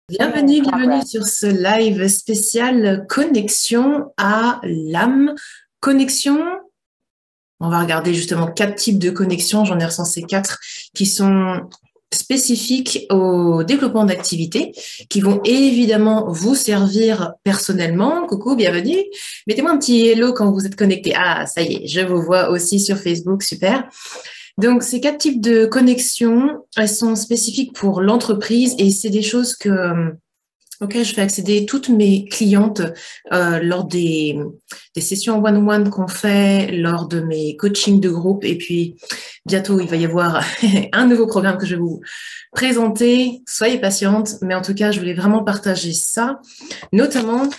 Bienvenue sur ce live spécial connexion à l'âme. Connexion, on va regarder justement 4 types de connexions, j'en ai recensé 4 qui sont spécifiques au développement d'activités, qui vont évidemment vous servir personnellement. Coucou, bienvenue. Mettez-moi un petit hello quand vous êtes connecté. Ah, ça y est, je vous vois aussi sur Facebook, super. Donc, ces 4 types de connexions, elles sont spécifiques pour l'entreprise et c'est des choses auxquelles je fais accéder toutes mes clientes lors des sessions one-on-one qu'on fait, lors de mes coachings de groupe. Et puis, bientôt, il va y avoir un nouveau programme que je vais vous présenter. Soyez patiente, mais en tout cas, je voulais vraiment partager ça, notamment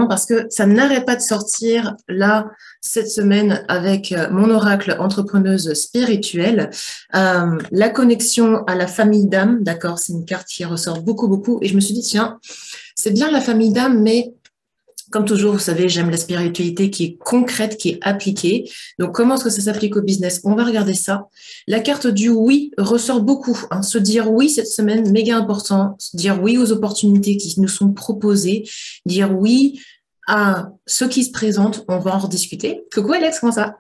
parce que ça n'arrête pas de sortir là cette semaine avec mon oracle entrepreneuse spirituelle. La connexion à la famille d'âme, d'accord, c'est une carte qui ressort beaucoup et je me suis dit tiens, c'est bien la famille d'âme, mais comme toujours, vous savez, j'aime la spiritualité qui est concrète, qui est appliquée. Donc, comment est-ce que ça s'applique au business? On va regarder ça. La carte du oui ressort beaucoup. Hein. Se dire oui cette semaine, méga important. Se dire oui aux opportunités qui nous sont proposées. Dire oui à ce qui se présente. On va en rediscuter. Coucou Alex, comment ça va?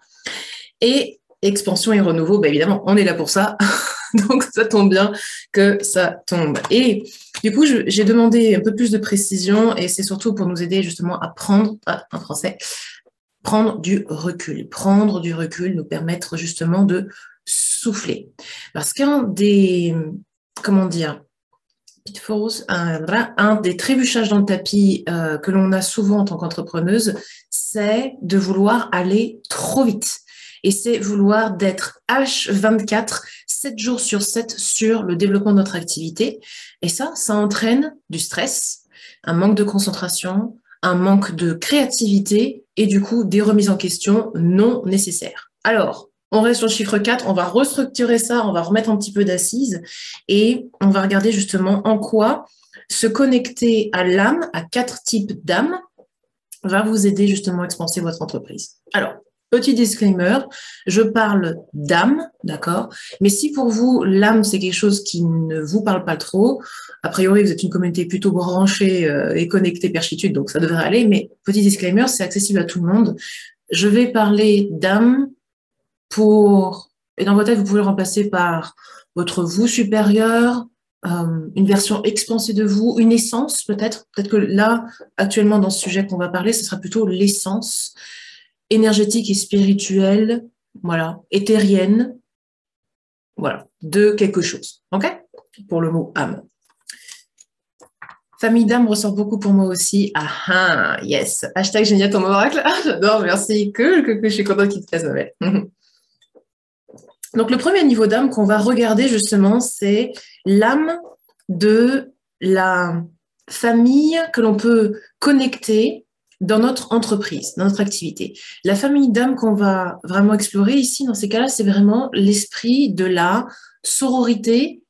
Et expansion et renouveau, bah évidemment, on est là pour ça. Donc, ça tombe bien que ça tombe. Et du coup, j'ai demandé un peu plus de précision et c'est surtout pour nous aider justement à prendre, en français, prendre du recul. Prendre du recul, nous permettre justement de souffler. Parce qu'un des, comment dire, pitfalls, un des trébuchages dans le tapis que l'on a souvent en tant qu'entrepreneuse, c'est de vouloir aller trop vite. Et c'est vouloir d'être H24, 7 jours sur 7 sur le développement de notre activité. Et ça entraîne du stress, un manque de concentration, un manque de créativité et du coup des remises en question non nécessaires. Alors, on reste sur le chiffre 4, on va restructurer ça, on va remettre un petit peu d'assises et on va regarder justement en quoi se connecter à l'âme, à 4 types d'âme, va vous aider justement à expanser votre entreprise. Alors, petit disclaimer, je parle d'âme, d'accord? Mais si pour vous, l'âme, c'est quelque chose qui ne vous parle pas trop, a priori, vous êtes une communauté plutôt branchée et connectée perchitude, donc ça devrait aller, mais petit disclaimer, c'est accessible à tout le monde. Je vais parler d'âme et dans votre tête, vous pouvez le remplacer par votre vous supérieur, une version expansée de vous, une essence peut-être. Peut-être que là, actuellement, dans ce sujet qu'on va parler, ce sera plutôt l'essence énergétique et spirituelle, voilà, éthérienne, voilà, de quelque chose. OK? Pour le mot âme. Famille d'âme ressort beaucoup pour moi aussi. Ah ah, yes. Hashtag génial ton oracle. Ah, j'adore, merci. Que je suis contente qu'il te fasse ma belle. Donc, le premier niveau d'âme qu'on va regarder justement, c'est l'âme de la famille que l'on peut connecter dans notre entreprise, dans notre activité. La famille d'âme qu'on va vraiment explorer ici, dans ces cas-là, c'est vraiment l'esprit de la sororité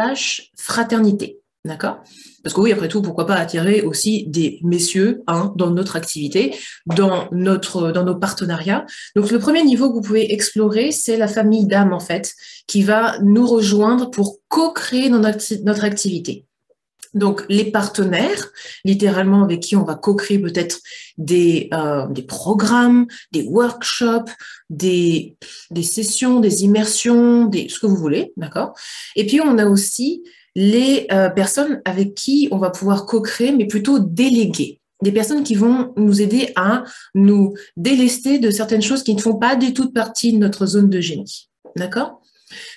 / fraternité. D'accord? Parce que oui, après tout, pourquoi pas attirer aussi des messieurs dans notre activité, dans nos partenariats. Donc, le premier niveau que vous pouvez explorer, c'est la famille d'âme, en fait, qui va nous rejoindre pour co-créer notre activité. Donc, les partenaires, littéralement, avec qui on va co-créer peut-être des programmes, des workshops, des sessions, des immersions, ce que vous voulez, d'accord? Et puis, on a aussi les personnes avec qui on va pouvoir co-créer, mais plutôt déléguer. Des personnes qui vont nous aider à nous délester de certaines choses qui ne font pas du tout partie de notre zone de génie. D'accord?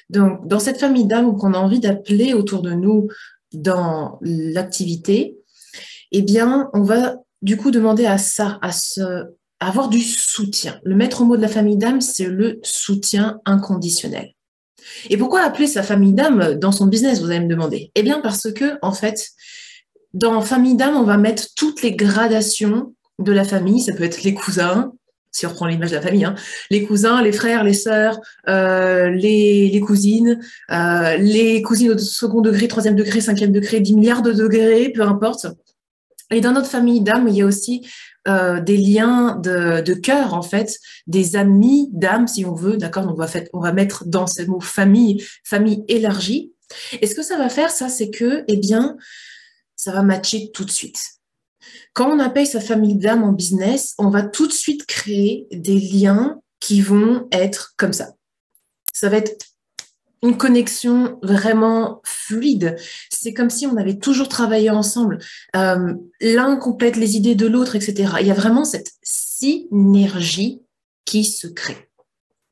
Donc, dans cette famille d'âmes qu'on a envie d'appeler autour de nous dans l'activité, eh bien, on va du coup demander à avoir du soutien. Le maître mot de la famille d'âmes, c'est le soutien inconditionnel. Et pourquoi appeler sa famille d'âme dans son business, vous allez me demander? Eh bien, parce que, en fait, dans famille d'âme, on va mettre toutes les gradations de la famille. Ça peut être les cousins, si on reprend l'image de la famille, les cousins, les frères, les sœurs, les cousines au second degré, troisième degré, cinquième degré, 10 milliards de degrés, peu importe. Et dans notre famille d'âme, il y a aussi des liens de cœur, en fait, des amis d'âme, si on veut, d'accord? Donc, on va mettre dans ce mot famille élargie. Et ce que ça va faire, ça, c'est que, eh bien, ça va matcher tout de suite. Quand on appelle sa famille d'âme en business, on va tout de suite créer des liens qui vont être comme ça. Ça va être une connexion vraiment fluide. C'est comme si on avait toujours travaillé ensemble. L'un complète les idées de l'autre, etc. Il y a vraiment cette synergie qui se crée.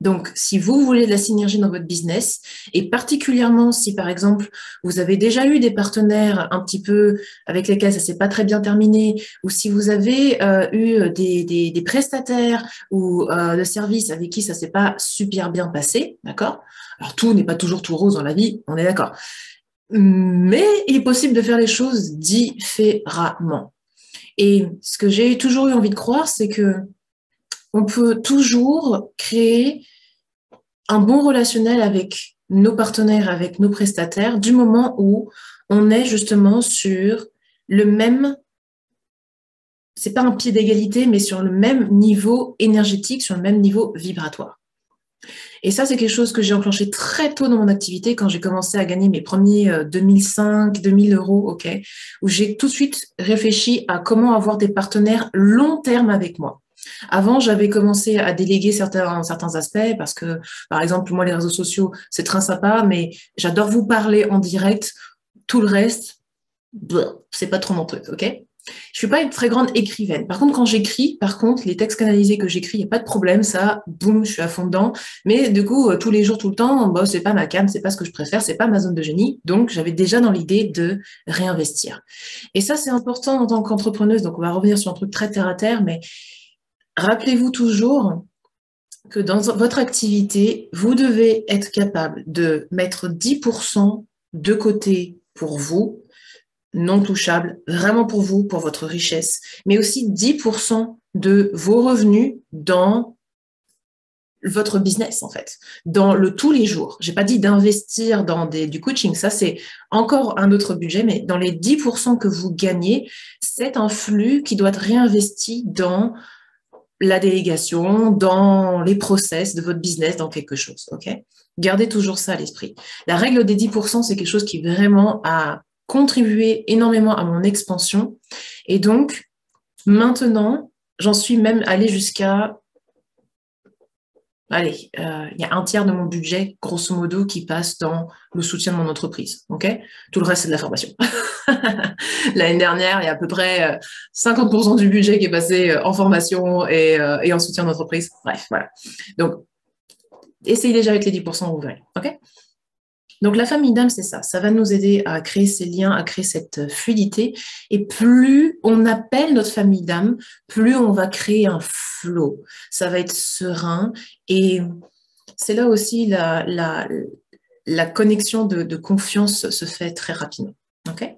Donc, si vous voulez de la synergie dans votre business, et particulièrement si, par exemple, vous avez déjà eu des partenaires un petit peu avec lesquels ça s'est pas très bien terminé, ou si vous avez eu des prestataires ou de services avec qui ça s'est pas super bien passé, d'accord? Alors, tout n'est pas toujours tout rose dans la vie, on est d'accord. Mais il est possible de faire les choses différemment. Et ce que j'ai toujours eu envie de croire, c'est que on peut toujours créer un bon relationnel avec nos partenaires, avec nos prestataires, du moment où on est justement sur le même, c'est pas un pied d'égalité, mais sur le même niveau énergétique, sur le même niveau vibratoire. Et ça, c'est quelque chose que j'ai enclenché très tôt dans mon activité quand j'ai commencé à gagner mes premiers 2005, 2000 euros, ok, où j'ai tout de suite réfléchi à comment avoir des partenaires long terme avec moi. Avant, j'avais commencé à déléguer certains aspects parce que, par exemple, moi, les réseaux sociaux, c'est très sympa, mais j'adore vous parler en direct. Tout le reste, c'est pas trop mon truc, ok? Je suis pas une très grande écrivaine. Par contre, quand j'écris, les textes canalisés que j'écris, il n'y a pas de problème, ça, boum, je suis à fond dedans. Mais du coup, tous les jours, tout le temps, bah, c'est pas ma came, c'est pas ce que je préfère, c'est pas ma zone de génie. Donc, j'avais déjà dans l'idée de réinvestir. Et ça, c'est important en tant qu'entrepreneuse. Donc, on va revenir sur un truc très terre à terre, mais rappelez-vous toujours que dans votre activité, vous devez être capable de mettre 10% de côté pour vous, non touchable, vraiment pour vous, pour votre richesse, mais aussi 10% de vos revenus dans votre business, en fait, dans le tous les jours. J'ai pas dit d'investir dans du coaching, ça c'est encore un autre budget, mais dans les 10% que vous gagnez, c'est un flux qui doit être réinvesti dans la délégation, dans les process de votre business, dans quelque chose, ok? Gardez toujours ça à l'esprit. La règle des 10%, c'est quelque chose qui vraiment a contribué énormément à mon expansion. Et donc, maintenant, j'en suis même allée jusqu'à... Allez, il y a un tiers de mon budget, grosso modo, qui passe dans le soutien de mon entreprise, ok? Tout le reste, c'est de la formation. L'année dernière, il y a à peu près 50% du budget qui est passé en formation et en soutien d'entreprise. Bref, voilà. Donc, essayez déjà avec les 10%, vous verrez. OK? Donc, la famille d'âme, c'est ça. Ça va nous aider à créer ces liens, à créer cette fluidité. Et plus on appelle notre famille d'âme, plus on va créer un flow. Ça va être serein. Et c'est là aussi la connexion de confiance se fait très rapidement. OK?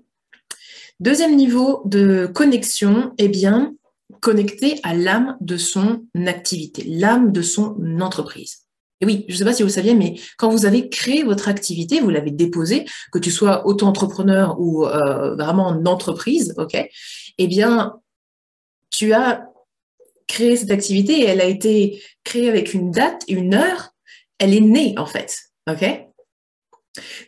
Deuxième niveau de connexion, eh bien, connecter à l'âme de son activité, l'âme de son entreprise. Et oui, je ne sais pas si vous le saviez, mais quand vous avez créé votre activité, vous l'avez déposée, que tu sois auto-entrepreneur ou vraiment en entreprise, ok, eh bien, tu as créé cette activité et elle a été créée avec une date, une heure, elle est née en fait, ok.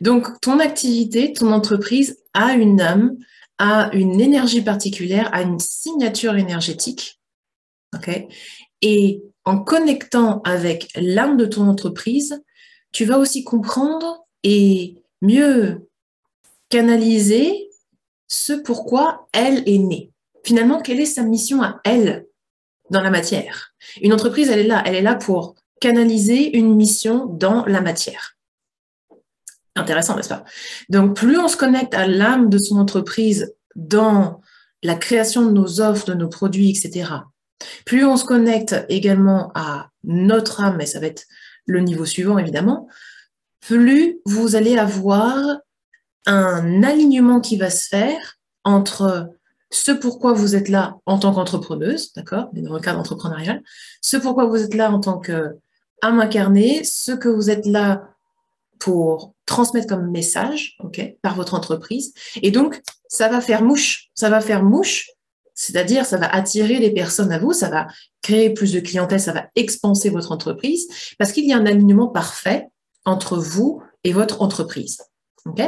Donc, ton activité, ton entreprise a une âme, a une énergie particulière, a une signature énergétique, ok. Et en connectant avec l'âme de ton entreprise, tu vas aussi comprendre et mieux canaliser ce pourquoi elle est née. Finalement, quelle est sa mission à elle dans la matière? Une entreprise, elle est là pour canaliser une mission dans la matière. Intéressant, n'est-ce pas? Donc, plus on se connecte à l'âme de son entreprise dans la création de nos offres, de nos produits, etc., plus on se connecte également à notre âme, et ça va être le niveau suivant évidemment, plus vous allez avoir un alignement qui va se faire entre ce pourquoi vous êtes là en tant qu'entrepreneuse, d'accord, dans le cadre entrepreneurial, ce pourquoi vous êtes là en tant qu'âme incarnée, ce que vous êtes là pour transmettre comme message, ok, par votre entreprise. Et donc, ça va faire mouche, c'est-à-dire ça va attirer les personnes à vous, ça va créer plus de clientèle, ça va expanser votre entreprise, parce qu'il y a un alignement parfait entre vous et votre entreprise. Ok?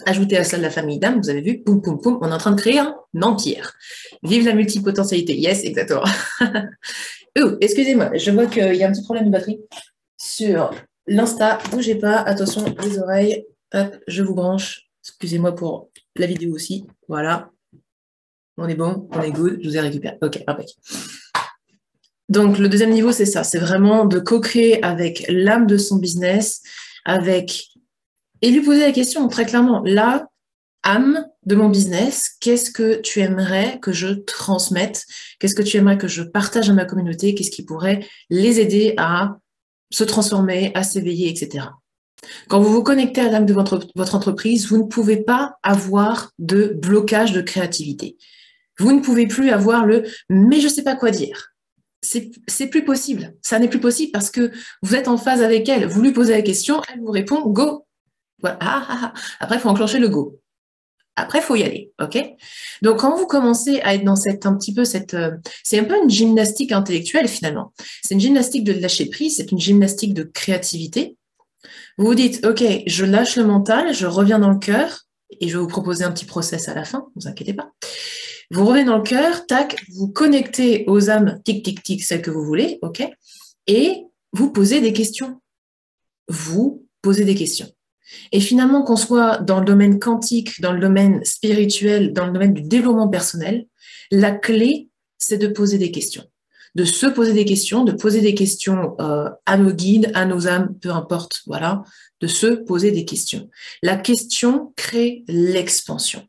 Ajoutez à cela la famille d'âme, vous avez vu, poum, poum, poum, on est en train de créer un empire. Vive la multipotentialité. Yes, exactement. Oh, excusez-moi, je vois qu'il y a un petit problème de batterie sur l'Insta. Bougez pas, attention, les oreilles. Hop, je vous branche. Excusez-moi pour la vidéo aussi. Voilà. On est bon, on est good, je vous ai récupéré. Ok, impec. Donc, le deuxième niveau, c'est ça. C'est vraiment de co-créer avec l'âme de son business, et lui poser la question très clairement. Là, âme de mon business, qu'est-ce que tu aimerais que je transmette? Qu'est-ce que tu aimerais que je partage à ma communauté? Qu'est-ce qui pourrait les aider à se transformer, à s'éveiller, etc. Quand vous vous connectez à l'âme de votre entreprise, vous ne pouvez pas avoir de blocage de créativité. Vous ne pouvez plus avoir le « mais je ne sais pas quoi dire ». C'est plus possible. Ça n'est plus possible parce que vous êtes en phase avec elle. Vous lui posez la question, elle vous répond « go ». Voilà. Après, il faut enclencher le « go ». Après, il faut y aller, ok? Donc, quand vous commencez à être dans c'est un peu une gymnastique intellectuelle finalement. C'est une gymnastique de lâcher prise, c'est une gymnastique de créativité. Vous vous dites, ok, je lâche le mental, je reviens dans le cœur, et je vais vous proposer un petit process à la fin, ne vous inquiétez pas. Vous revenez dans le cœur, tac, vous connectez aux âmes, tic, tic, tic, celles que vous voulez, ok? Et vous posez des questions. Vous posez des questions. Et finalement, qu'on soit dans le domaine quantique, dans le domaine spirituel, dans le domaine du développement personnel, la clé, c'est de poser des questions. De se poser des questions, de poser des questions à nos guides, à nos âmes, peu importe, voilà, de se poser des questions. La question crée l'expansion.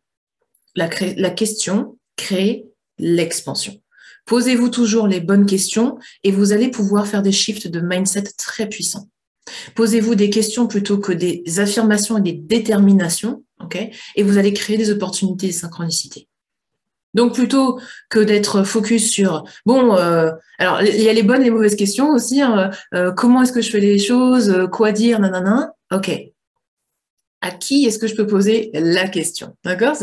La question crée l'expansion. Posez-vous toujours les bonnes questions et vous allez pouvoir faire des shifts de mindset très puissants. Posez-vous des questions plutôt que des affirmations et des déterminations, ok? Et vous allez créer des opportunités et des synchronicités. Donc, plutôt que d'être focus sur, alors, il y a les bonnes et les mauvaises questions aussi, hein, comment est-ce que je fais les choses, quoi dire, nanana, ok. À qui est-ce que je peux poser la question, d'accord?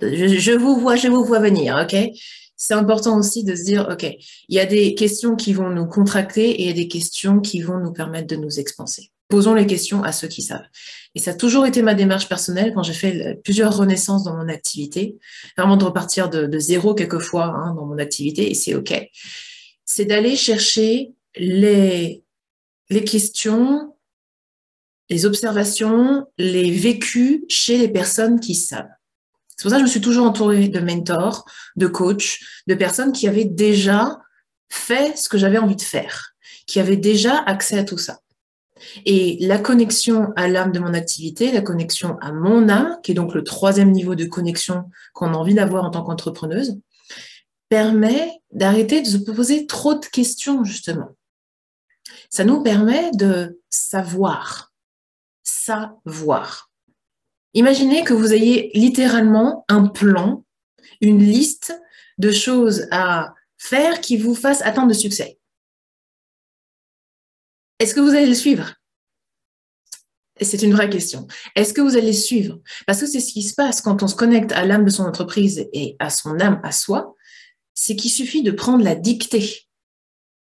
Je vous vois venir, ok? C'est important aussi de se dire, ok, il y a des questions qui vont nous contracter et il y a des questions qui vont nous permettre de nous expanser. Posons les questions à ceux qui savent. Et ça a toujours été ma démarche personnelle quand j'ai fait plusieurs renaissances dans mon activité, vraiment de repartir de zéro quelquefois hein, dans mon activité, et c'est ok. C'est d'aller chercher les questions, les observations, les vécus chez les personnes qui savent. C'est pour ça que je me suis toujours entourée de mentors, de coachs, de personnes qui avaient déjà fait ce que j'avais envie de faire, qui avaient déjà accès à tout ça. Et la connexion à l'âme de mon activité, la connexion à mon âme, qui est donc le troisième niveau de connexion qu'on a envie d'avoir en tant qu'entrepreneuse, permet d'arrêter de se poser trop de questions, justement. Ça nous permet de savoir. Imaginez que vous ayez littéralement un plan, une liste de choses à faire qui vous fassent atteindre le succès. Est-ce que vous allez le suivre? Et c'est une vraie question. Est-ce que vous allez le suivre? Parce que c'est ce qui se passe quand on se connecte à l'âme de son entreprise et à son âme, à soi, c'est qu'il suffit de prendre la dictée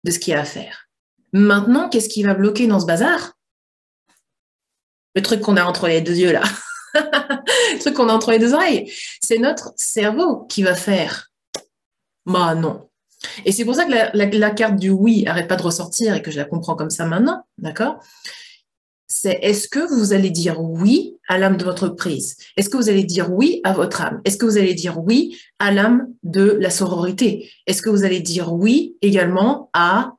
de ce qu'il y a à faire. Maintenant, qu'est-ce qui va bloquer dans ce bazar? Le truc qu'on a entre les deux yeux là. Le truc qu'on a entre les deux oreilles. C'est notre cerveau qui va faire. Bah non. Et c'est pour ça que la carte du oui n'arrête pas de ressortir et que je la comprends comme ça maintenant, d'accord? C'est est-ce que vous allez dire oui à l'âme de votre entreprise? Est-ce que vous allez dire oui à votre âme? Est-ce que vous allez dire oui à l'âme de la sororité? Est-ce que vous allez dire oui également à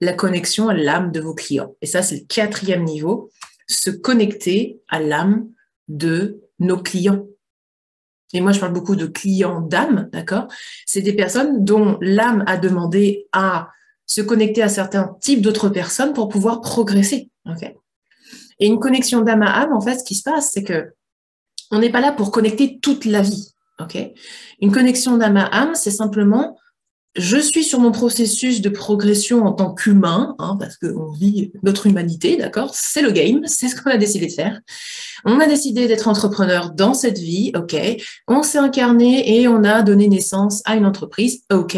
la connexion à l'âme de vos clients? Et ça, c'est le quatrième niveau, se connecter à l'âme de nos clients. Et moi, je parle beaucoup de clients d'âme, d'accord? C'est des personnes dont l'âme a demandé à se connecter à certains types d'autres personnes pour pouvoir progresser, ok? Et une connexion d'âme à âme, en fait, ce qui se passe, c'est que on n'est pas là pour connecter toute la vie, ok? Une connexion d'âme à âme, c'est simplement je suis sur mon processus de progression en tant qu'humain, hein, parce qu'on vit notre humanité, d'accord? C'est le game, c'est ce qu'on a décidé de faire. On a décidé d'être entrepreneur dans cette vie, ok. On s'est incarné et on a donné naissance à une entreprise, ok.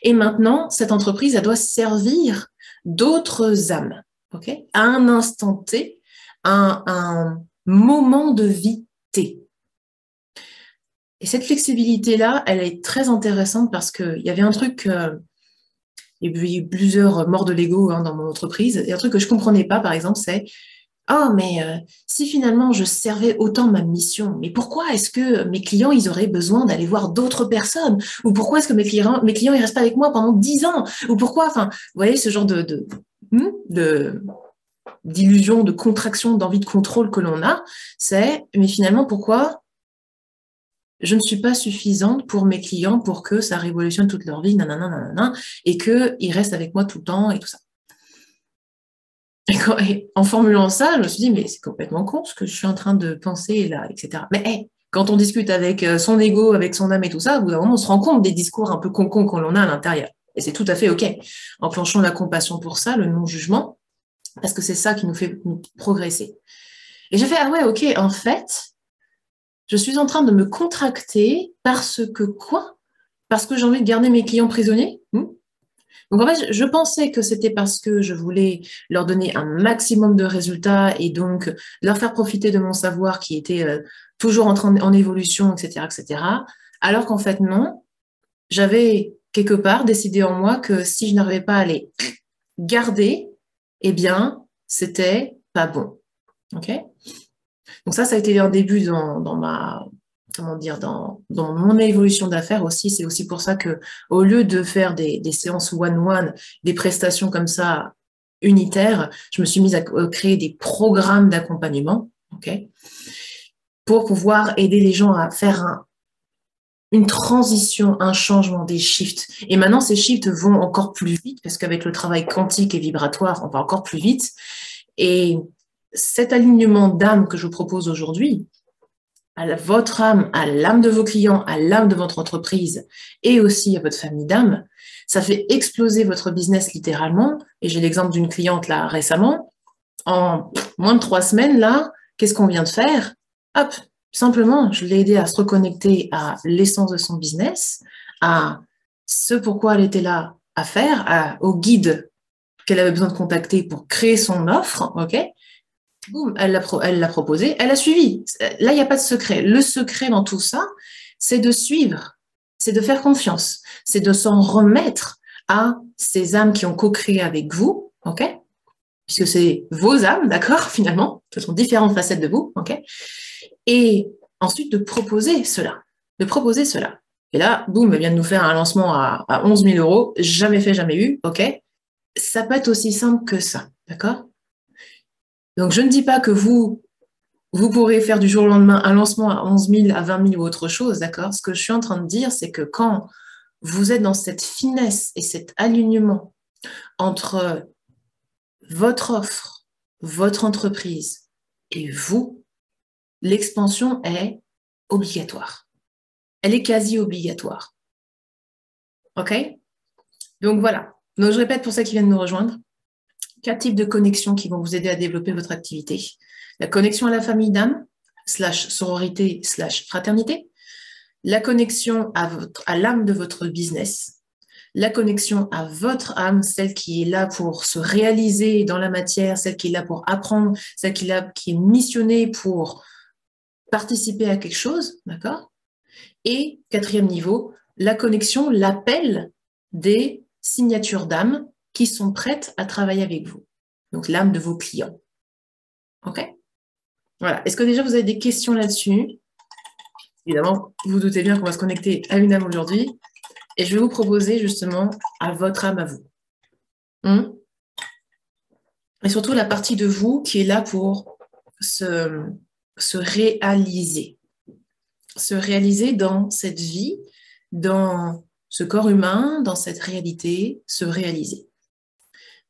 Et maintenant, cette entreprise, elle doit servir d'autres âmes, ok. À un instant T, moment de vie T. Et cette flexibilité-là, elle est très intéressante parce qu'il y avait un truc, il y a eu plusieurs morts de l'ego dans mon entreprise, et un truc que je ne comprenais pas, par exemple, c'est oh, mais si finalement je servais autant ma mission, mais pourquoi est-ce que mes clients, ils auraient besoin d'aller voir d'autres personnes? Ou pourquoi est-ce que mes clients, ils restent pas avec moi pendant 10 ans? Ou pourquoi, enfin, vous voyez, ce genre d'illusion, de contraction, d'envie de contrôle que l'on a, c'est, mais finalement, pourquoi je ne suis pas suffisante pour mes clients pour que ça révolutionne toute leur vie, nanana, nanana, et qu'ils restent avec moi tout le temps et tout ça. Et en formulant ça, je me suis dit, mais c'est complètement con ce que je suis en train de penser là, etc. Mais hey, quand on discute avec son ego, avec son âme et tout ça, au bout d'un moment, on se rend compte des discours un peu con-con qu'on en a à l'intérieur. Et c'est tout à fait OK. Enclenchons la compassion pour ça, le non-jugement, parce que c'est ça qui nous fait nous progresser. Et j'ai fait, ah ouais, OK, en fait, je suis en train de me contracter parce que quoi? Parce que j'ai envie de garder mes clients prisonniers? Donc en fait, je pensais que c'était parce que je voulais leur donner un maximum de résultats et donc leur faire profiter de mon savoir qui était toujours en évolution, etc., etc. Alors qu'en fait, non, j'avais quelque part décidé en moi que si je n'arrivais pas à les garder, eh bien, c'était pas bon. OK? Donc ça a été un début dans ma, comment dire, dans mon évolution d'affaires aussi. C'est aussi pour ça que, au lieu de faire des séances one-one, des prestations comme ça unitaires, je me suis mise à créer des programmes d'accompagnement, OK, pour pouvoir aider les gens à faire une transition, un changement, des shifts. Et maintenant, ces shifts vont encore plus vite parce qu'avec le travail quantique et vibratoire, on va encore plus vite. Et cet alignement d'âme que je vous propose aujourd'hui, à votre âme, à l'âme de vos clients, à l'âme de votre entreprise et aussi à votre famille d'âme, ça fait exploser votre business littéralement. Et j'ai l'exemple d'une cliente là récemment. En moins de 3 semaines, là, qu'est-ce qu'on vient de faire? Hop, simplement, je l'ai aidée à se reconnecter à l'essence de son business, à ce pourquoi elle était là à faire, au guide qu'elle avait besoin de contacter pour créer son offre, ok? Boum, elle l'a proposé, elle a suivi. Là, il n'y a pas de secret. Le secret dans tout ça, c'est de suivre, c'est de faire confiance, c'est de s'en remettre à ces âmes qui ont co-créé avec vous, ok? Puisque c'est vos âmes, d'accord, finalement, ce sont différentes facettes de vous, ok? Et ensuite de proposer cela, de proposer cela. Et là, boum, elle vient de nous faire un lancement à 11 000 euros, jamais fait, jamais eu, ok? Ça peut être aussi simple que ça, d'accord? Donc, je ne dis pas que vous pourrez faire du jour au lendemain un lancement à 11 000, à 20 000 ou autre chose, d'accord? Ce que je suis en train de dire, c'est que quand vous êtes dans cette finesse et cet alignement entre votre offre, votre entreprise et vous, l'expansion est obligatoire. Elle est quasi obligatoire. OK? Donc voilà. Donc je répète pour ceux qui viennent nous rejoindre, 4 types de connexions qui vont vous aider à développer votre activité. La connexion à la famille d'âme, /sororité, /fraternité. La connexion à l'âme de votre business. La connexion à votre âme, celle qui est là pour se réaliser dans la matière, celle qui est là pour apprendre, celle qui est missionnée pour participer à quelque chose, d'accord? Et 4e niveau, la connexion, l'appel des signatures d'âme qui sont prêtes à travailler avec vous. Donc l'âme de vos clients. OK? Voilà. Est-ce que déjà vous avez des questions là-dessus? Évidemment, vous vous doutez bien qu'on va se connecter à une âme aujourd'hui. Et je vais vous proposer justement à votre âme à vous. Et surtout la partie de vous qui est là pour se réaliser. Se réaliser dans cette vie, dans ce corps humain, dans cette réalité, se réaliser.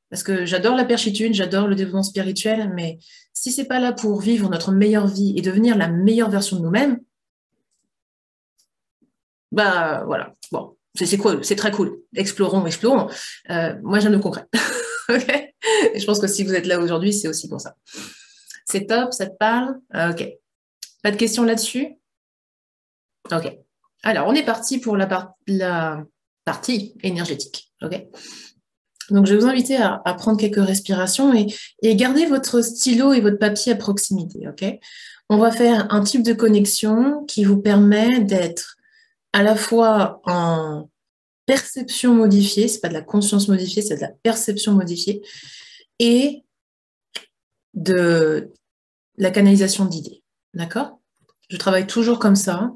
Parce que j'adore la perchitude, j'adore le développement spirituel, mais si c'est pas là pour vivre notre meilleure vie et devenir la meilleure version de nous-mêmes, bah voilà, bon, c'est cool, c'est très cool. Explorons. Moi, j'aime le concret. Okay, et je pense que si vous êtes là aujourd'hui, c'est aussi pour ça. C'est top, ça te parle? Ok. Pas de questions là-dessus? Ok. Alors, on est parti pour la partie énergétique. Ok. Donc, je vais vous inviter à prendre quelques respirations et garder votre stylo et votre papier à proximité, ok? On va faire un type de connexion qui vous permet d'être à la fois en perception modifiée, c'est pas de la conscience modifiée, c'est de la perception modifiée, et de la canalisation d'idées, d'accord? Je travaille toujours comme ça,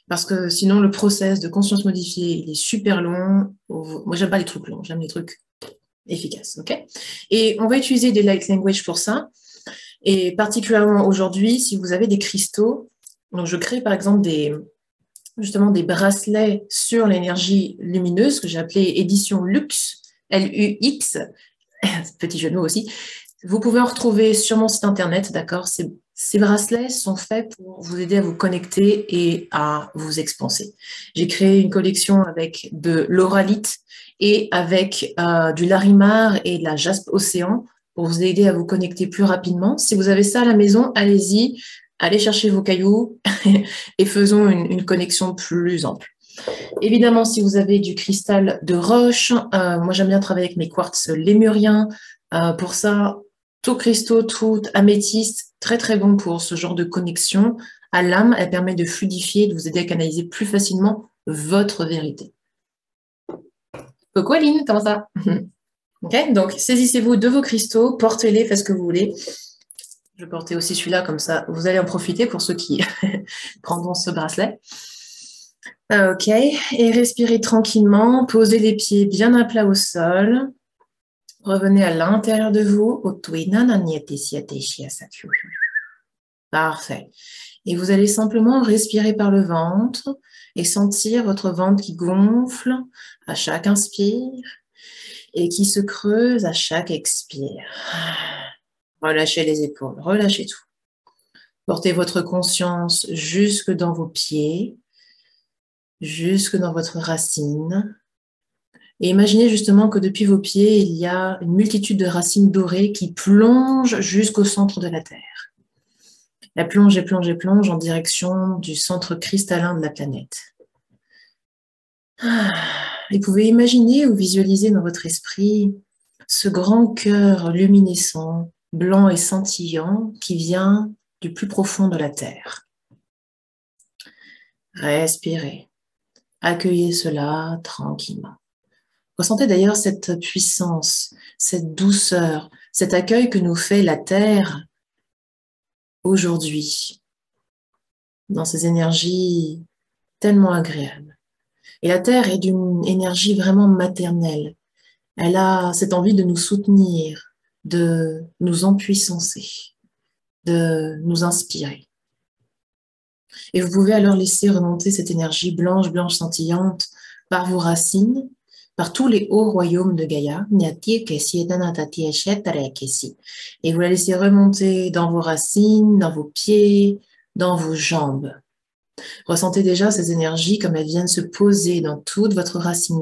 parce que sinon le process de conscience modifiée, il est super long. Moi, j'aime pas les trucs longs, j'aime les trucs efficaces, ok? Et on va utiliser des light language pour ça, et particulièrement aujourd'hui, si vous avez des cristaux, donc je crée par exemple justement des bracelets sur l'énergie lumineuse que j'ai appelé édition Lux, L-U-X, petit jeu de mots aussi. Vous pouvez en retrouver sur mon site internet, d'accord? Ces bracelets sont faits pour vous aider à vous connecter et à vous expanser. J'ai créé une collection avec de l'oralite et avec du larimar et de la jaspe océan pour vous aider à vous connecter plus rapidement. Si vous avez ça à la maison, allez-y, allez chercher vos cailloux et faisons une connexion plus ample. Évidemment, si vous avez du cristal de roche, moi j'aime bien travailler avec mes quartz lémuriens. Pour ça, tout cristaux, tout améthyste, très très bon pour ce genre de connexion à l'âme. Elle permet de fluidifier, de vous aider à canaliser plus facilement votre vérité. Coucou Aline, comment ça? Ok, donc saisissez-vous de vos cristaux, portez-les, faites ce que vous voulez. Je vais porter aussi celui-là, comme ça vous allez en profiter pour ceux qui prendront ce bracelet. Ok, et respirez tranquillement, posez les pieds bien à plat au sol. Revenez à l'intérieur de vous. Parfait. Et vous allez simplement respirer par le ventre et sentir votre ventre qui gonfle à chaque inspire et qui se creuse à chaque expire. Relâchez les épaules, relâchez tout. Portez votre conscience jusque dans vos pieds, jusque dans votre racine. Et imaginez justement que depuis vos pieds, il y a une multitude de racines dorées qui plongent jusqu'au centre de la Terre. Elle plonge et plonge et plonge en direction du centre cristallin de la planète. Et vous pouvez imaginer ou visualiser dans votre esprit ce grand cœur luminescent, blanc et scintillant qui vient du plus profond de la Terre. Respirez. Accueillez cela tranquillement. Ressentez d'ailleurs cette puissance, cette douceur, cet accueil que nous fait la Terre aujourd'hui, dans ces énergies tellement agréables. Et la Terre est d'une énergie vraiment maternelle. Elle a cette envie de nous soutenir, de nous empuissancer, de nous inspirer. Et vous pouvez alors laisser remonter cette énergie blanche, blanche scintillante par vos racines, par tous les hauts royaumes de Gaïa. Et vous la laissez remonter dans vos racines, dans vos pieds, dans vos jambes. Ressentez déjà ces énergies comme elles viennent se poser dans toute votre racine.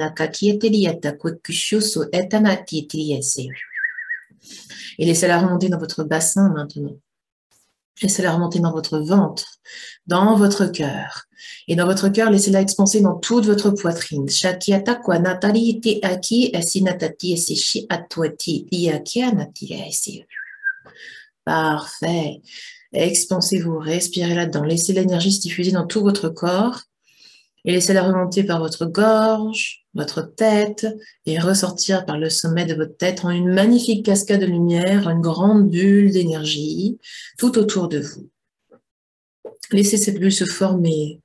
Et laissez-la remonter dans votre bassin maintenant. Laissez-la remonter dans votre ventre, dans votre cœur. Et dans votre cœur, laissez-la expanser dans toute votre poitrine. Parfait. Expansez-vous, respirez là-dedans. Laissez l'énergie se diffuser dans tout votre corps. Et laissez-la remonter par votre gorge, votre tête, et ressortir par le sommet de votre tête en une magnifique cascade de lumière, une grande bulle d'énergie tout autour de vous. Laissez cette bulle se former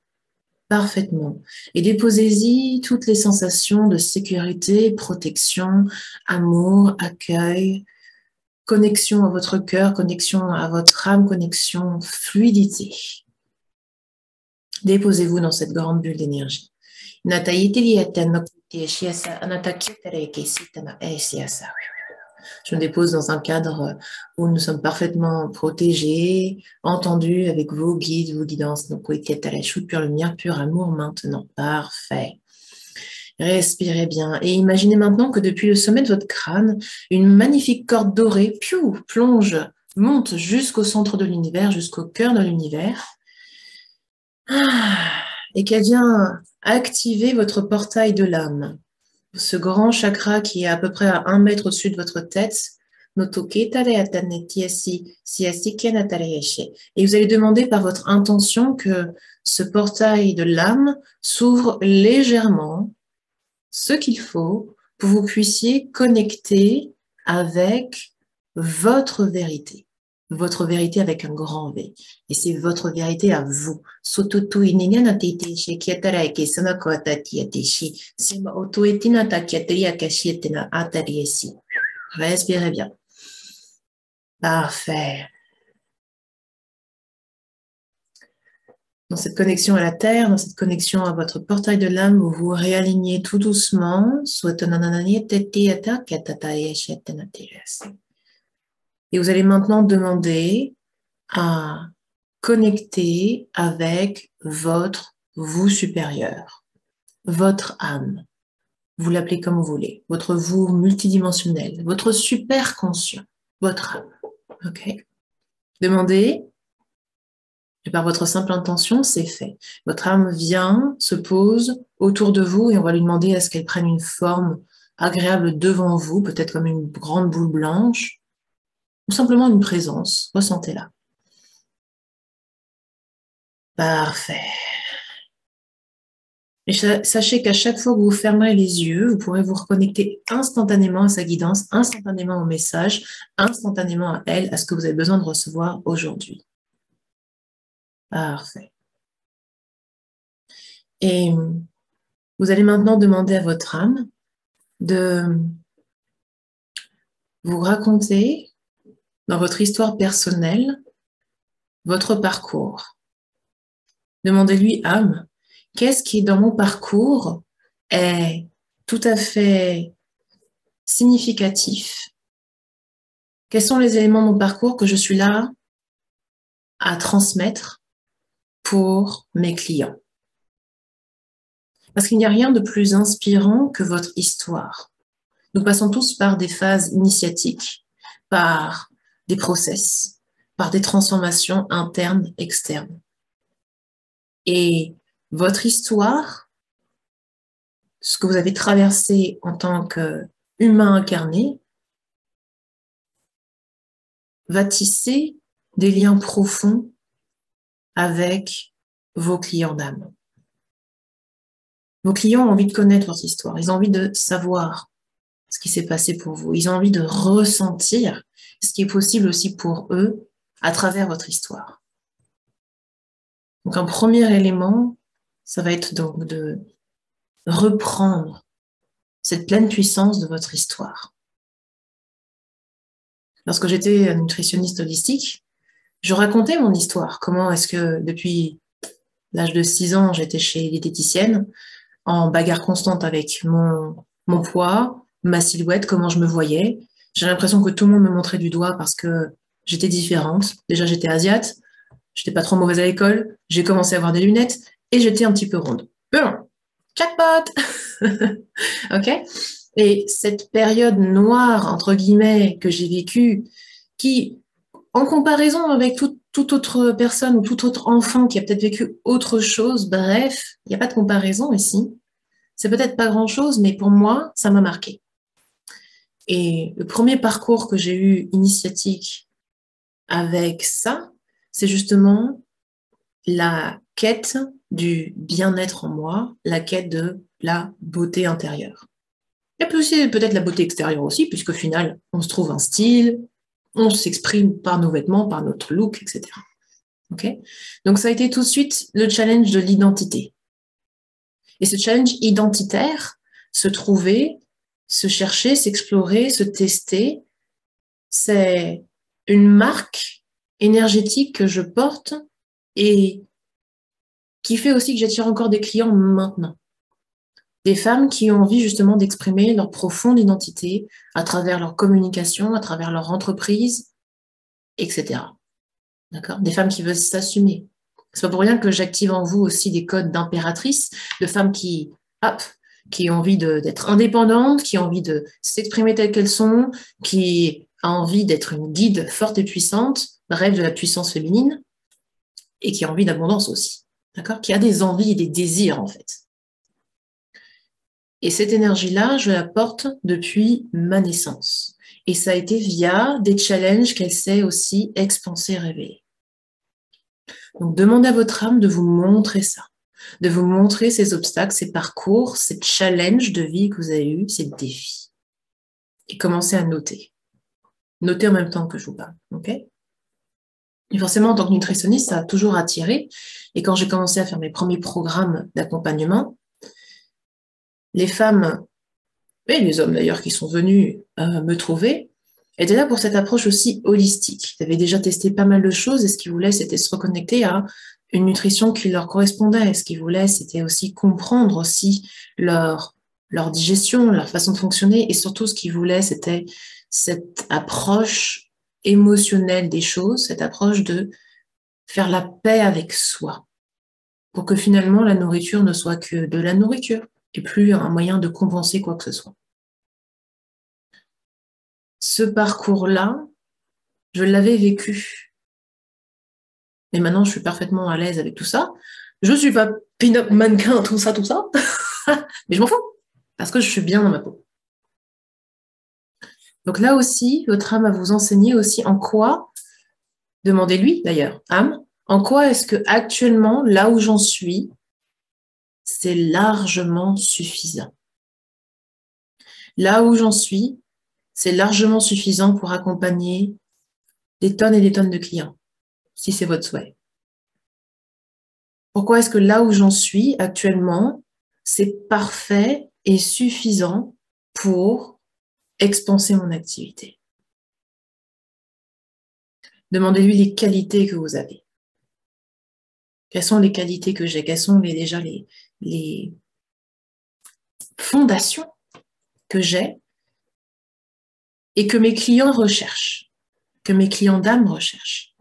parfaitement et déposez-y toutes les sensations de sécurité, protection, amour, accueil, connexion à votre cœur, connexion à votre âme, connexion, fluidité. Déposez-vous dans cette grande bulle d'énergie. Je me dépose dans un cadre où nous sommes parfaitement protégés, entendus avec vos guides, vos guidances. Donc, pure lumière, pur amour maintenant. Parfait. Respirez bien et imaginez maintenant que depuis le sommet de votre crâne, une magnifique corde dorée plonge, monte jusqu'au centre de l'univers, jusqu'au cœur de l'univers. Et qu'elle vient activer votre portail de l'âme. ce grand chakra qui est à peu près à 1 mètre au-dessus de votre tête. Et vous allez demander par votre intention que ce portail de l'âme s'ouvre légèrement, ce qu'il faut pour que vous puissiez connecter avec votre vérité avec un grand V. Et c'est votre vérité à vous. Respirez bien. Parfait. Dans cette connexion à la Terre, dans cette connexion à votre portail de l'âme, vous vous réalignez tout doucement. Et vous allez maintenant demander à connecter avec votre vous supérieur, votre âme. Vous l'appelez comme vous voulez, votre vous multidimensionnel, votre super conscient, votre âme. Ok. Demandez. Et par votre simple intention, c'est fait. Votre âme vient, se pose autour de vous et on va lui demander à ce qu'elle prenne une forme agréable devant vous, peut-être comme une grande boule blanche, ou simplement une présence. Ressentez-la. Parfait. Et sachez qu'à chaque fois que vous fermerez les yeux, vous pourrez vous reconnecter instantanément à sa guidance, instantanément au message, instantanément à elle, à ce que vous avez besoin de recevoir aujourd'hui. Parfait. Et vous allez maintenant demander à votre âme de vous raconter dans votre histoire personnelle votre parcours. Demandez-lui, âme, qu'est-ce qui dans mon parcours est tout à fait significatif? Quels sont les éléments de mon parcours que je suis là à transmettre pour mes clients? Parce qu'il n'y a rien de plus inspirant que votre histoire. Nous passons tous par des phases initiatiques, par des process, par des transformations internes, externes. Et votre histoire, ce que vous avez traversé en tant qu'humain incarné, va tisser des liens profonds avec vos clients d'âme. Vos clients ont envie de connaître votre histoire, ils ont envie de savoir ce qui s'est passé pour vous, ils ont envie de ressentir ce qui est possible aussi pour eux à travers votre histoire. Donc un premier élément, ça va être donc de reprendre cette pleine puissance de votre histoire. Lorsque j'étais nutritionniste holistique, je racontais mon histoire. Comment est-ce que depuis l'âge de 6 ans, j'étais chez les diététiciennes, en bagarre constante avec mon poids, ma silhouette, comment je me voyais. J'ai l'impression que tout le monde me montrait du doigt parce que j'étais différente. Déjà, j'étais asiate, j'étais pas trop mauvaise à l'école, j'ai commencé à avoir des lunettes et j'étais un petit peu ronde. Boum, jackpot. Ok. Et cette période noire, entre guillemets, que j'ai vécue, qui, en comparaison avec toute autre personne ou tout autre enfant qui a peut-être vécu autre chose, bref, il n'y a pas de comparaison ici. C'est peut-être pas grand-chose, mais pour moi, ça m'a marqué. Et le premier parcours que j'ai eu initiatique avec ça, c'est justement la quête du bien-être en moi, la quête de la beauté intérieure. Et puis aussi peut-être la beauté extérieure aussi, puisqu'au final, on se trouve un style, on s'exprime par nos vêtements, par notre look, etc. Okay. Donc ça a été tout de suite le challenge de l'identité. Et ce challenge identitaire, se trouver, se chercher, s'explorer, se tester, c'est une marque énergétique que je porte et qui fait aussi que j'attire encore des clients maintenant. Des femmes qui ont envie justement d'exprimer leur profonde identité à travers leur communication, à travers leur entreprise, etc. D'accord ? Des femmes qui veulent s'assumer. C'est pas pour rien que j'active en vous aussi des codes d'impératrice, de femmes qui ont envie d'être indépendantes, qui ont envie de s'exprimer telles qu'elles sont, qui ont envie d'être une guide forte et puissante, rêve de la puissance féminine, et qui a envie d'abondance aussi. D'accord ? Qui a des envies et des désirs, en fait. Et cette énergie-là, je la porte depuis ma naissance. Et ça a été via des challenges qu'elle sait aussi expanser, révéler. Donc, demandez à votre âme de vous montrer ça, de vous montrer ces obstacles, ces parcours, ces challenges de vie que vous avez eus, ces défis. Et commencez à noter. Notez en même temps que je vous parle, ok? Et forcément, en tant que nutritionniste, ça a toujours attiré. Et quand j'ai commencé à faire mes premiers programmes d'accompagnement, les femmes, et les hommes d'ailleurs qui sont venus me trouver, étaient là pour cette approche aussi holistique. Ils avaient déjà testé pas mal de choses et ce qu'ils voulaient, c'était se reconnecter à une nutrition qui leur correspondait. Ce qu'ils voulaient, c'était aussi comprendre aussi leur digestion, leur façon de fonctionner et surtout ce qu'ils voulaient, c'était cette approche émotionnelle des choses, cette approche de faire la paix avec soi pour que finalement la nourriture ne soit que de la nourriture et plus un moyen de compenser quoi que ce soit. Ce parcours-là, je l'avais vécu. Et maintenant, je suis parfaitement à l'aise avec tout ça. Je ne suis pas pin-up mannequin, tout ça. Mais je m'en fous, parce que je suis bien dans ma peau. Donc là aussi, votre âme va vous enseigner aussi en quoi, demandez-lui d'ailleurs, âme, en quoi est-ce que actuellement, là où j'en suis, c'est largement suffisant. Là où j'en suis, c'est largement suffisant pour accompagner des tonnes et des tonnes de clients, si c'est votre souhait. Pourquoi est-ce que là où j'en suis actuellement, c'est parfait et suffisant pour expanser mon activité? Demandez-lui les qualités que vous avez. Quelles sont les qualités que j'ai? Quelles sont déjà les fondations que j'ai et que mes clients recherchent, que mes clients d'âme recherchent?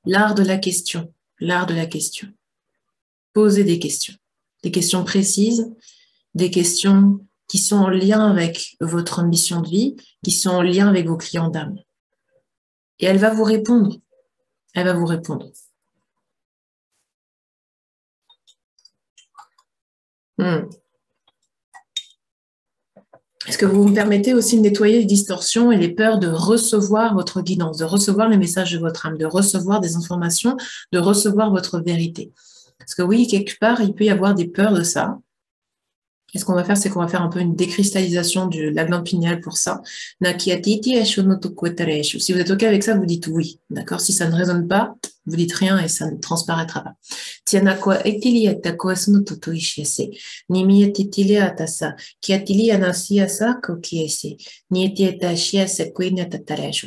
L'art de la question, l'art de la question. Posez des questions précises, des questions qui sont en lien avec votre mission de vie, qui sont en lien avec vos clients d'âme. Et elle va vous répondre. Elle va vous répondre. Est-ce que vous me permettez aussi de nettoyer les distorsions et les peurs de recevoir votre guidance, de recevoir les messages de votre âme, de recevoir des informations, de recevoir votre vérité? Parce que oui, quelque part, il peut y avoir des peurs de ça. Et ce qu'on va faire, c'est qu'on va faire un peu une décristallisation de la glande pinéale pour ça. Si vous êtes OK avec ça, vous dites oui. D'accord? Si ça ne résonne pas, vous dites rien et ça ne transparaîtra pas.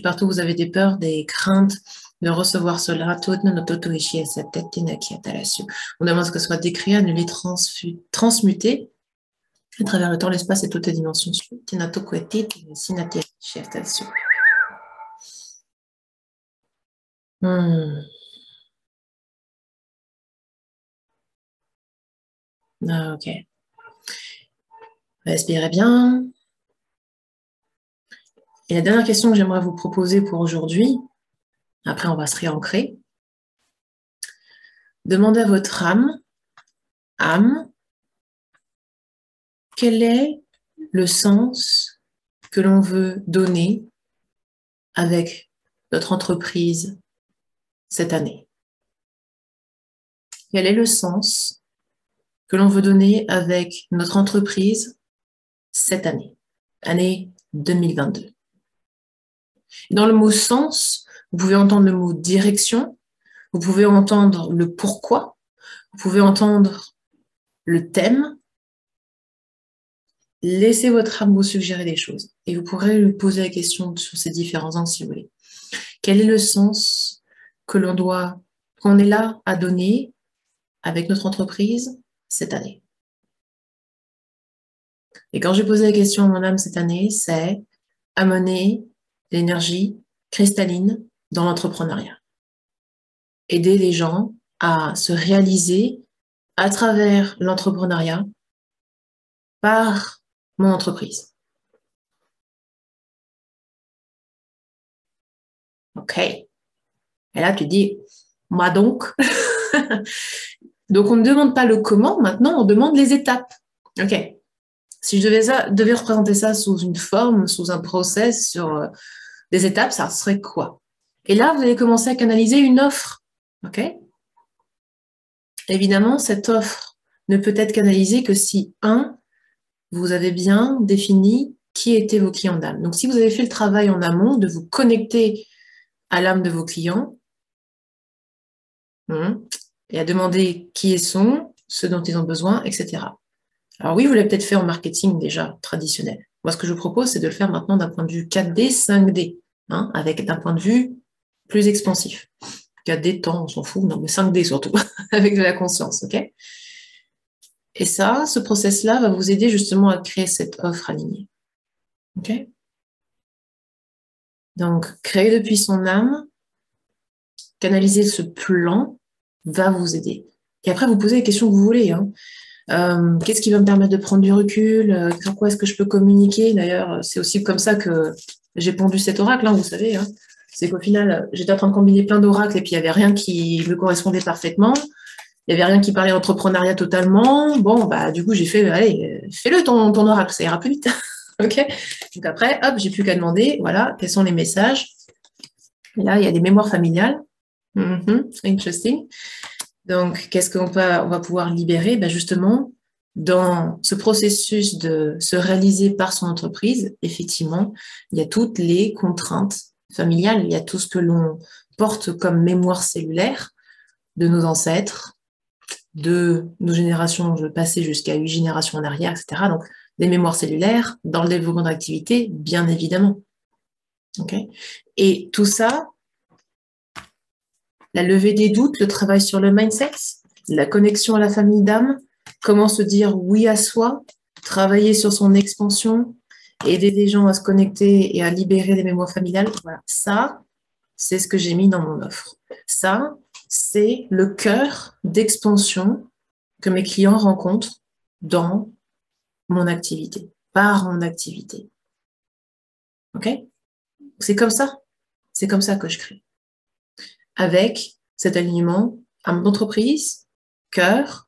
Partout où vous avez des peurs, des craintes de recevoir cela, on demande ce que ce soit décrit, à les transmuter à travers le temps, l'espace et toutes les dimensions. Ah, ok. Respirez bien. Et la dernière question que j'aimerais vous proposer pour aujourd'hui, après on va se réancrer. Demandez à votre âme, quel est le sens que l'on veut donner avec notre entreprise cette année? Quel est le sens que l'on veut donner avec notre entreprise cette année, année 2022? Dans le mot sens, vous pouvez entendre le mot direction, vous pouvez entendre le pourquoi, vous pouvez entendre le thème. Laissez votre âme vous suggérer des choses et vous pourrez lui poser la question sur ces différents angles si vous voulez. Quel est le sens qu'on est là à donner avec notre entreprise cette année? Et quand j'ai posé la question à mon âme cette année, c'est amener l'énergie cristalline dans l'entrepreneuriat. Aider les gens à se réaliser à travers l'entrepreneuriat par mon entreprise. OK. Et là, tu dis, moi donc, Donc, on ne demande pas le comment, maintenant, on demande les étapes. OK. Si je devais représenter ça sous une forme, sous un process, sur des étapes, ça serait quoi? Et là, vous allez commencer à canaliser une offre. OK? Évidemment, cette offre ne peut être canalisée que si, vous avez bien défini qui étaient vos clients d'âme. Donc, si vous avez fait le travail en amont de vous connecter à l'âme de vos clients, et à demander qui ils sont, ce dont ils ont besoin, etc. Alors oui, vous l'avez peut-être fait en marketing déjà traditionnel. Moi, ce que je vous propose, c'est de le faire maintenant d'un point de vue 4D, 5D, avec d'un point de vue plus expansif. 4D, temps, on s'en fout, non, mais 5D surtout, avec de la conscience, ok? Et ça, ce process-là va vous aider justement à créer cette offre alignée. Ok? Donc, créer depuis son âme, canaliser ce plan va vous aider. Et après, vous posez les questions que vous voulez. Qu'est-ce qui va me permettre de prendre du recul? Sur quoi est-ce que je peux communiquer? D'ailleurs, c'est aussi comme ça que j'ai pondu cet oracle, vous savez. C'est qu'au final, j'étais en train de combiner plein d'oracles et puis il n'y avait rien qui me correspondait parfaitement. Il n'y avait rien qui parlait entrepreneuriat totalement. Bon, bah, du coup, j'ai fait, allez, fais-le ton oracle, ça ira plus vite. OK? Donc après, hop, j'ai plus qu'à demander, voilà, quels sont les messages. Et là, il y a des mémoires familiales. Interesting. Donc, qu'est-ce qu'on va pouvoir libérer? Ben justement, dans ce processus de se réaliser par son entreprise, effectivement, il y a toutes les contraintes familiales, il y a tout ce que l'on porte comme mémoire cellulaire de nos ancêtres, de nos générations passées jusqu'à 8 générations en arrière, etc. Donc, des mémoires cellulaires dans le développement d'activité, bien évidemment. Okay. Et tout ça, la levée des doutes, le travail sur le mindset, la connexion à la famille d'âme, comment se dire oui à soi, travailler sur son expansion, aider les gens à se connecter et à libérer les mémoires familiales. Voilà, ça, c'est ce que j'ai mis dans mon offre. Ça, c'est le cœur d'expansion que mes clients rencontrent dans mon activité, par mon activité. OK? C'est comme ça. C'est comme ça que je crée. Avec cet alignement à mon entreprise, cœur,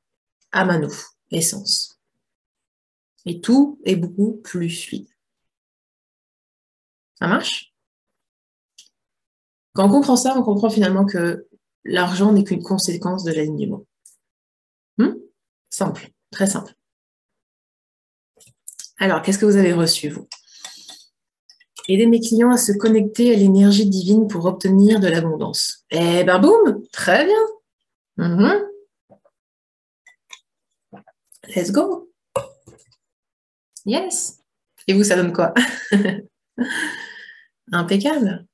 âme à nous, essence. Et tout est beaucoup plus fluide. Ça marche? Quand on comprend ça, on comprend finalement que l'argent n'est qu'une conséquence de l'alignement. Simple, très simple. Alors, qu'est-ce que vous avez reçu, vous? Aider mes clients à se connecter à l'énergie divine pour obtenir de l'abondance. Eh ben, boum, très bien. Let's go. Yes. Et vous, ça donne quoi? Impeccable.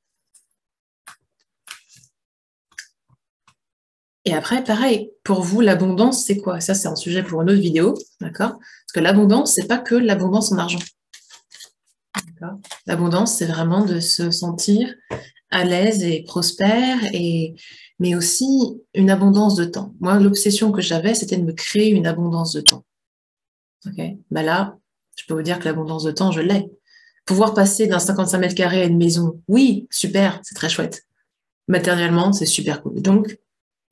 Et après, pareil, pour vous, l'abondance, c'est quoi? Ça, c'est un sujet pour une autre vidéo, d'accord? Parce que l'abondance, c'est pas que l'abondance en argent. L'abondance, c'est vraiment de se sentir à l'aise et prospère, mais aussi une abondance de temps. Moi, l'obsession que j'avais, c'était de me créer une abondance de temps. Okay. Bah là, je peux vous dire que l'abondance de temps, je l'ai. Pouvoir passer d'un 55 mètres carrés à une maison, oui, super, c'est très chouette. Matériellement, c'est super cool. Donc,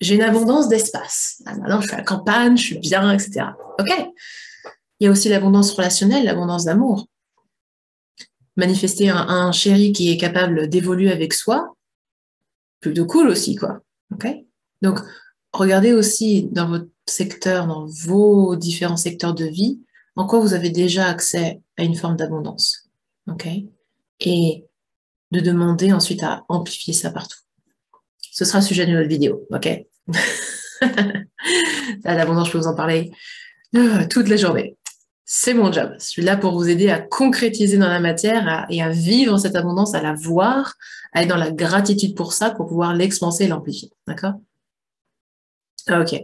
j'ai une abondance d'espace. Maintenant, je suis à la campagne, je suis bien, etc. OK. Il y a aussi l'abondance relationnelle, l'abondance d'amour. Manifester un chéri qui est capable d'évoluer avec soi, plutôt cool aussi, quoi. OK. Donc, regardez aussi dans votre secteur, dans vos différents secteurs de vie, en quoi vous avez déjà accès à une forme d'abondance. OK. Et de demander ensuite à amplifier ça partout. Ce sera le sujet de notre vidéo. OK. L'abondance, je peux vous en parler toute la journée. C'est mon job. Je suis là pour vous aider à concrétiser dans la matière et à vivre cette abondance, à la voir, à être dans la gratitude pour ça, pour pouvoir l'expanser et l'amplifier. D'accord? Ok.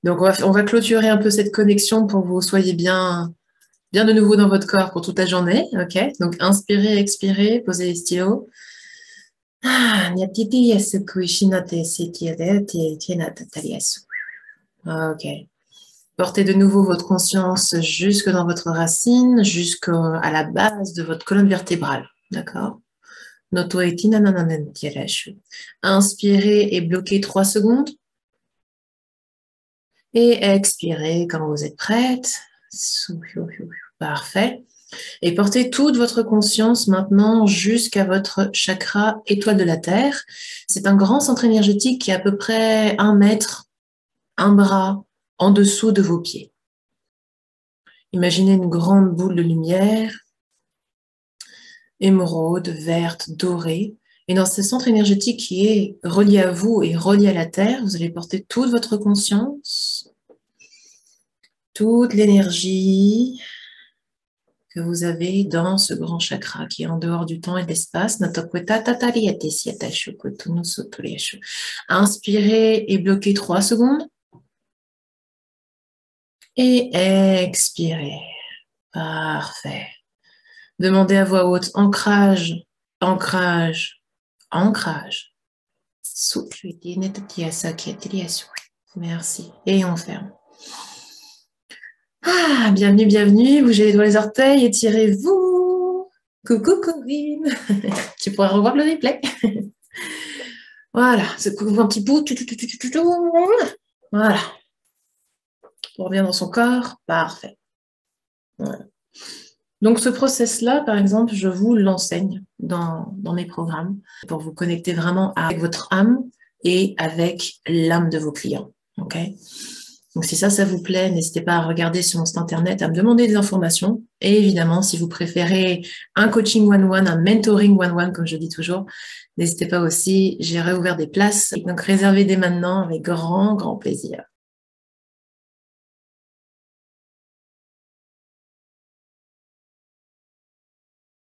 Donc, on va clôturer un peu cette connexion pour que vous soyez bien de nouveau dans votre corps pour toute la journée. Ok? Donc, inspirez, expirez, posez les stylos. Ok. Portez de nouveau votre conscience jusque dans votre racine, jusqu'à la base de votre colonne vertébrale. D'accord? Inspirez et bloquez 3 secondes. Et expirez quand vous êtes prête. Parfait. Et portez toute votre conscience maintenant jusqu'à votre chakra étoile de la Terre. C'est un grand centre énergétique qui est à peu près 1 mètre, un bras en dessous de vos pieds. Imaginez une grande boule de lumière, émeraude, verte, dorée. Et dans ce centre énergétique qui est relié à vous et relié à la Terre, vous allez porter toute votre conscience, toute l'énergie que vous avez dans ce grand chakra qui est en dehors du temps et de l'espace. Inspirez et bloquez 3 secondes. Et expirez. Parfait. Demandez à voix haute, ancrage, ancrage, ancrage. Merci. Et on ferme. Ah, bienvenue, bienvenue. Bougez les doigts, les orteils, étirez-vous. Coucou Corinne. Tu pourras revoir le replay. Voilà, secouez-vous un petit bout. Voilà. On revient dans son corps. Parfait. Voilà. Donc, ce process-là, par exemple, je vous l'enseigne dans mes programmes pour vous connecter vraiment avec votre âme et avec l'âme de vos clients. OK ? Donc, si ça vous plaît, n'hésitez pas à regarder sur mon site internet, à me demander des informations. Et évidemment, si vous préférez un coaching one-one, un mentoring one-one, comme je dis toujours, n'hésitez pas aussi. J'ai réouvert des places. Donc, réservez dès maintenant avec grand, grand plaisir.